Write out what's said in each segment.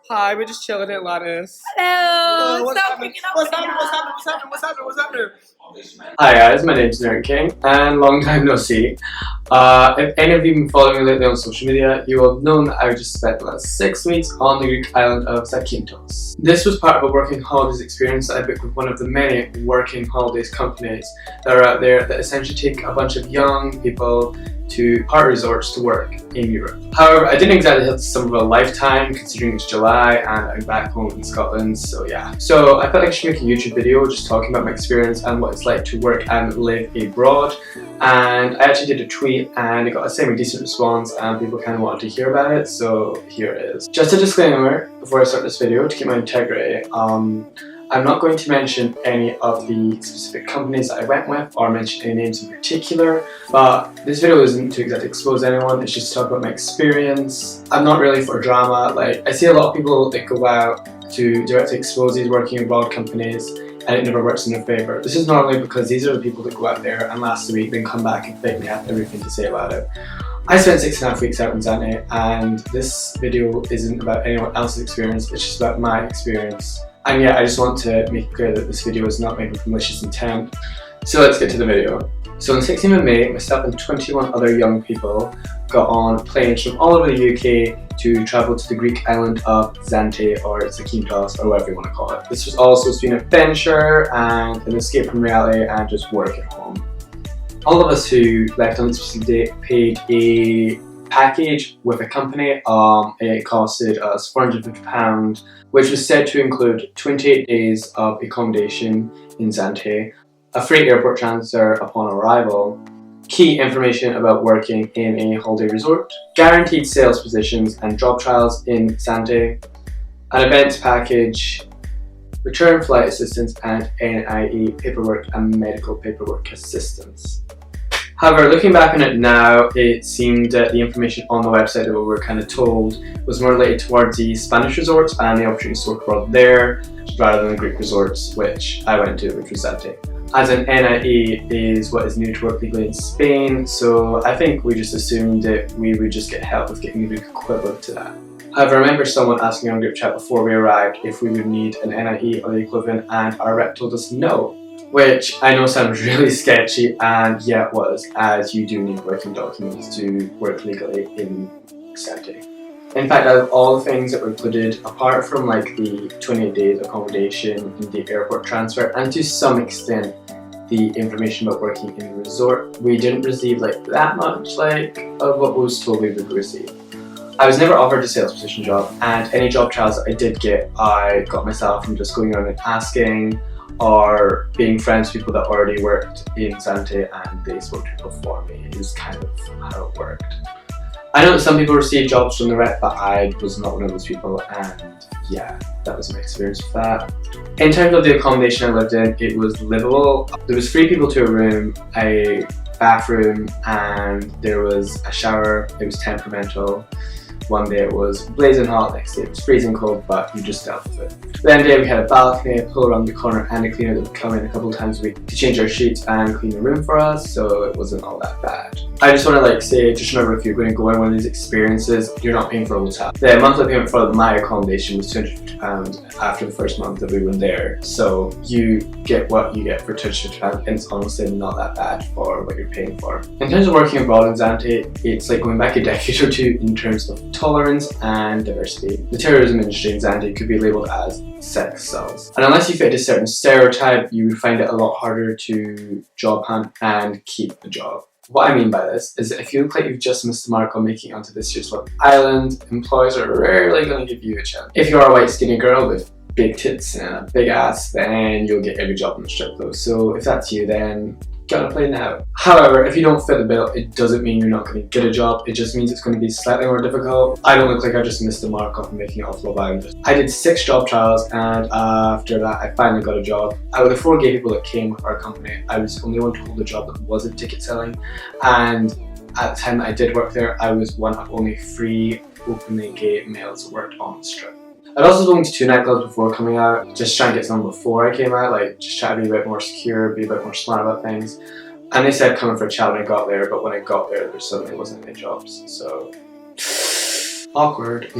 Hi, we're just chilling at Lattice. Hello! What's Stop happening? picking up What's the happening? What's happening? What's happening? What's happening? What's happening? Hi guys, my name's Nerd King and long time no see. If any of you have been following me lately on social media, you will have known that I just spent the last 6 weeks on the Greek island of Zakynthos. This was part of a working holidays experience that I booked with one of the many working holidays companies that are out there that essentially take a bunch of young people to party resorts to work in Europe. However, I didn't exactly hit the summer of a lifetime considering it's July and I'm back home in Scotland, so yeah. So I felt like I should make a YouTube video just talking about my experience and what it's like to work and live abroad. And I actually did a tweet and it got a semi-decent response and people kind of wanted to hear about it, so here it is. Just a disclaimer before I start this video to keep my integrity. I'm not going to mention any of the specific companies that I went with or mention any names in particular, but this video isn't to exactly expose anyone, it's just to talk about my experience. I'm not really for drama. Like, I see a lot of people that go out to directly expose these working abroad companies and it never works in their favour. This is normally because these are the people that go out there and last week then come back and fakely have everything to say about it. I spent 6.5 weeks out in Zante and this video isn't about anyone else's experience, it's just about my experience. And yeah, I just want to make it clear that this video is not made with malicious intent. So let's get to the video. So on the 16th of May, myself and 21 other young people got on planes from all over the UK to travel to the Greek island of Zante or Zakynthos or whatever you want to call it. This was all supposed to be an adventure and an escape from reality and just work at home. All of us who left on this specific date paid a package with a company. It costed us £450, which was said to include 28 days of accommodation in Zante, a free airport transfer upon arrival, key information about working in a holiday resort, guaranteed sales positions and job trials in Zante, an events package, return flight assistance and NIE paperwork and medical paperwork assistance. However, looking back on it now, it seemed that the information on the website that we were kind of told was more related towards the Spanish resorts and the opportunity to work abroad there, rather than the Greek resorts, which I went to, which was Zante. As an NIE is what is needed to work legally in Spain, so I think we just assumed that we would just get help with getting the Greek equivalent to that. However, I remember someone asking on group chat before we arrived if we would need an NIE or the equivalent, and our rep told us no. Which I know sounds really sketchy, and yeah it was, as you do need working documents to work legally in Zante. In fact, out of all the things that were included, apart from like the 28 days accommodation, the airport transfer, and to some extent the information about working in the resort, we didn't receive like that much like of what was told we would receive. I was never offered a sales position job, and any job trials that I did get, I got myself from just going around and asking, or being friends with people that already worked in Zante and they spoke to people for me. Is kind of how it worked. I know that some people received jobs from the rep, but I was not one of those people, and yeah, that was my experience with that. In terms of the accommodation I lived in, it was livable. There was 3 people to a room, a bathroom, and there was a shower. It was temperamental. One day it was blazing hot, next day it was freezing cold, but you just dealt with it. Then day we had a balcony, a pool around the corner, and a cleaner that would come in a couple of times a week to change our sheets and clean the room for us, so it wasn't all that bad. I just want to say, just remember, if you're going to go on one of these experiences, you're not paying for a hotel. The monthly payment for my accommodation was £250 after the first month that we were there, so you get what you get for £250, and it's honestly not that bad for what you're paying for. In terms of working abroad in Zante, it's like going back a decade or two in terms of tolerance and diversity. The tourism industry in Zante could be labelled as sex sells, and unless you fit a certain stereotype, you would find it a lot harder to job hunt and keep a job. What I mean by this is that if you look like you've just missed the mark on making it onto this year's little island, employers are rarely going to give you a chance. If you are a white skinny girl with big tits and a big ass, then you'll get every job in the strip club. So if that's you, then get on a plane now. However, if you don't fit the bill, it doesn't mean you're not going to get a job. It just means it's going to be slightly more difficult. I don't look like I just missed the mark off making it off Love Island. I did 6 job trials, and after that I finally got a job. Out of the 4 gay people that came with our company, I was the only one to hold a job that wasn't ticket selling, and at the time that I did work there, I was one of only 3 openly gay males that worked on the strip. I'd also spoken to 2 nightclubs before coming out, just trying to get some before I came out, like just try to be a bit more secure, be a bit more smart about things. And they said coming for a chat when I got there, but when I got there suddenly wasn't any jobs, so awkward.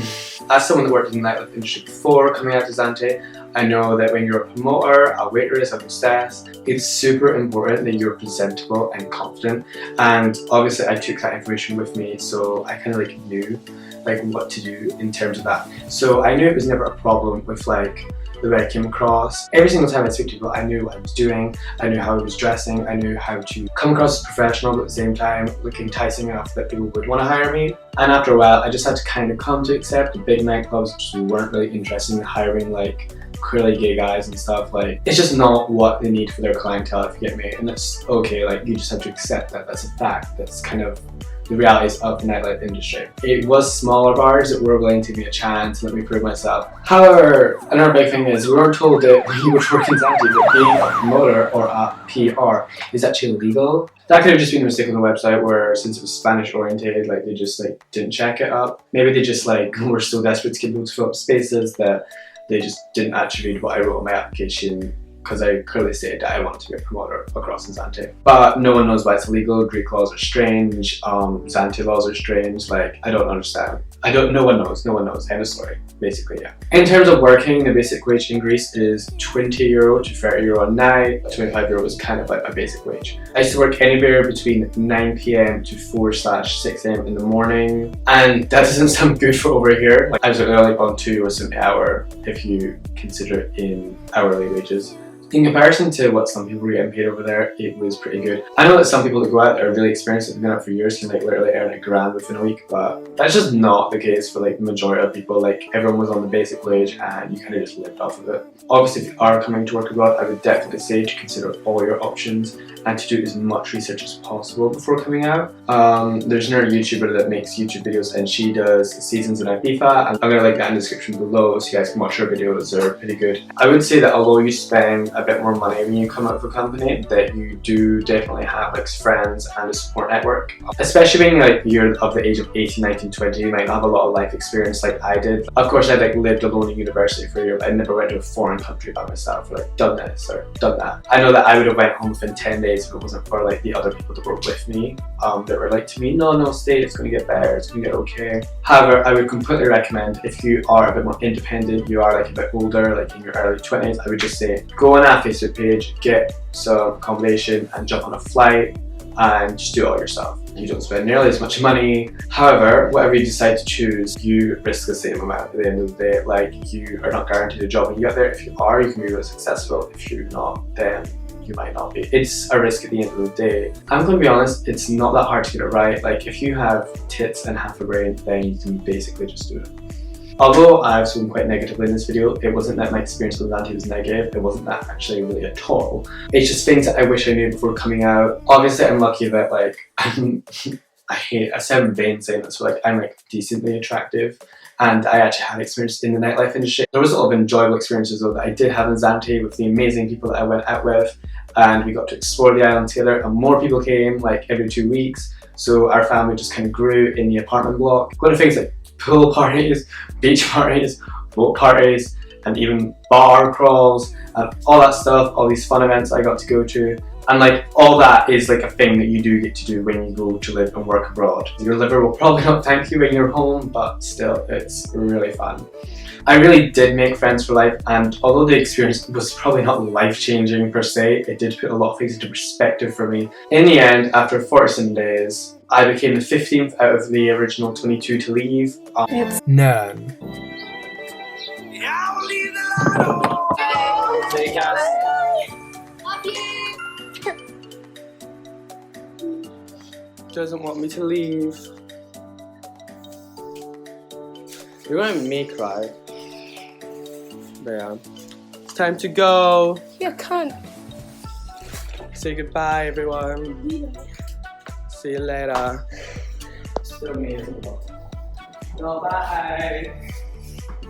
As someone that worked in the nightlife industry before coming out to Zante, I know that when you're a promoter, a waitress, a hostess, it's super important that you're presentable and confident. And obviously I took that information with me, so I kind of like knew like what to do in terms of that. So I knew it was never a problem with like the way I came across. Every single time I speak to people, I knew what I was doing, I knew how I was dressing, I knew how to come across as professional but at the same time look enticing enough that people would want to hire me. And after a while, I just had to kind of come to accept the big nightclubs just weren't really interested in hiring like clearly gay guys and stuff. Like, it's just not what they need for their clientele, if you get me. And that's okay, like you just have to accept that that's a fact. That's kind of the realities of the nightlife industry. It was smaller bars that were willing to give me a chance and let me prove myself. However, another big thing is we weren't told that when you were working Zante that being a promoter or a PR is actually illegal. That could have just been a mistake on the website where, since it was Spanish oriented, like they just like didn't check it up. Maybe they just like were so desperate to get people to fill up spaces that they just didn't actually read what I wrote in my application, because I clearly stated that I wanted to be a promoter across in Zante. But no one knows why it's illegal. Greek laws are strange, Zante laws are strange, like I don't understand. No one knows, end of story, basically, yeah. In terms of working, the basic wage in Greece is €20 to €30 a night. €25 is kind of like my basic wage. I used to work anywhere between 9 PM to 4/6 AM in the morning, and that doesn't sound good for over here. Like, I was only on €2 an hour if you consider it in hourly wages. In comparison to what some people were getting paid over there, it was pretty good. I know that some people that go out that are really experienced and have been out for years can like literally earn $1,000 within a week, but that's just not the case for like the majority of people. Like, everyone was on the basic wage and you kind of just lived off of it. Obviously, if you are coming to work abroad, I would definitely say to consider all your options and to do as much research as possible before coming out. There's another YouTuber that makes YouTube videos and she does seasons in Ibiza, and I'm gonna link that in the description below so you guys can watch her videos. They're pretty good. I would say that although you spend a bit more money when you come out of a company, that you do definitely have like friends and a support network. Especially when like you're of the age of 18, 19, 20, you might not have a lot of life experience like I did. Of course, I like lived alone in university for a year, but I never went to a foreign country by myself or like done this or done that. I know that I would have went home within 10 days if it wasn't for like the other people that were with me, that were like to me, no, stay, it's going to get better, it's going to get okay. However, I would completely recommend, if you are a bit more independent, you are like a bit older, like in your early 20s, I would just say go on our Facebook page, get some accommodation and jump on a flight and just do it all yourself. You don't spend nearly as much money. However, whatever you decide to choose, you risk the same amount at the end of the day. Like, you are not guaranteed a job when you get there. If you are, you can be really successful. If you're not, then you might not be. It's a risk at the end of the day. I'm going to be honest, it's not that hard to get it right. Like, if you have tits and half a brain, then you can basically just do it. Although I've spoken quite negatively in this video, it wasn't that my experience with Zante was negative, it wasn't that actually really at all. It's just things that I wish I knew before coming out. Obviously, I'm lucky that like, I sound vain saying this, but like I'm like decently attractive and I actually had experience in the nightlife industry. There was a lot of enjoyable experiences though that I did have in Zante with the amazing people that I went out with, and we got to explore the island together and more people came like every 2 weeks. So our family just kind of grew in the apartment block. Going to things like pool parties, beach parties, boat parties, and even bar crawls and all that stuff, all these fun events I got to go to. And like, all that is like a thing that you do get to do when you go to live and work abroad. Your liver will probably not thank you when you're home, but still, it's really fun. I really did make friends for life, and although the experience was probably not life-changing per se, it did put a lot of things into perspective for me. In the end, after 47 days, I became the 15th out of the original 22 to leave. None. Doesn't want me to leave. You're gonna make me cry. But yeah, it's time to go. You can't. Say goodbye, everyone. See you later. Still amazing. No, bye.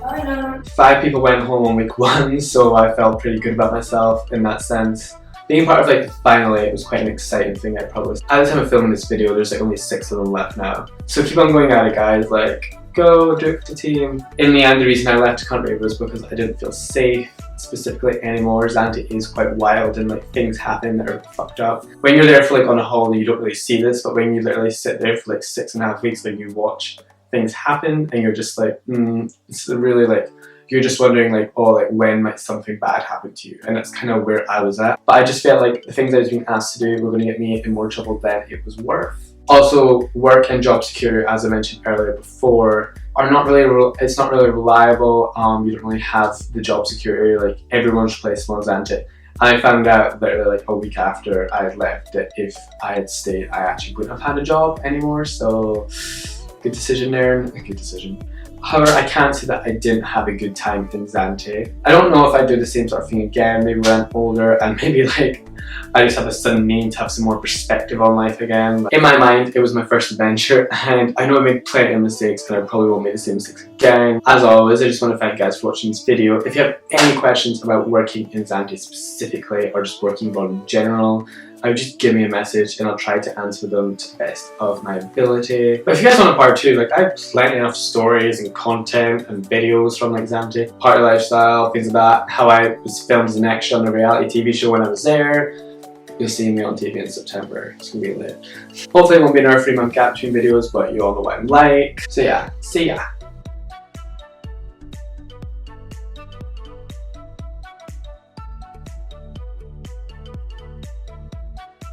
Bye now. 5 people went home on week 1, so I felt pretty good about myself in that sense. Being part of like the final 8 was quite an exciting thing. I probably, at the time of filming this video, there's like only 6 of them left now. So keep on going at it, guys. Like, go, do it for the team. In the end, the reason I left the country was because I didn't feel safe specifically anymore. Zante is quite wild and like things happen that are fucked up. When you're there for like on a holiday, you don't really see this, but when you literally sit there for like 6.5 weeks, like you watch things happen and you're just like, it's really like, you're just wondering like, oh, like when might something bad happen to you? And that's kind of where I was at. But I just felt like the things I was being asked to do were going to get me in more trouble than it was worth. Also, work and job security, as I mentioned earlier before, are not really, it's not really reliable. You don't really have the job security, like everyone's replaceable on Zante. And I found out literally like a week after I had left that if I had stayed, I actually wouldn't have had a job anymore. So good decision there, a good decision. However, I can't say that I didn't have a good time in Zante. I don't know if I'd do the same sort of thing again, maybe when I'm older and maybe like I just have a sudden need to have some more perspective on life again. But in my mind, it was my first adventure and I know I made plenty of mistakes and I probably won't make the same mistakes again. As always, I just want to thank you guys for watching this video. If you have any questions about working in Zante specifically or just working abroad in general, I would just give me a message and I'll try to answer them to the best of my ability. But if you guys want a part 2, like I have plenty enough stories and content and videos from like Zante, party lifestyle, things like that, how I was filmed as an extra on a reality TV show when I was there. You'll see me on TV in September. It's gonna be lit. Hopefully it won't be another 3-month gap between videos, but you all know what I'm like. So yeah, see ya.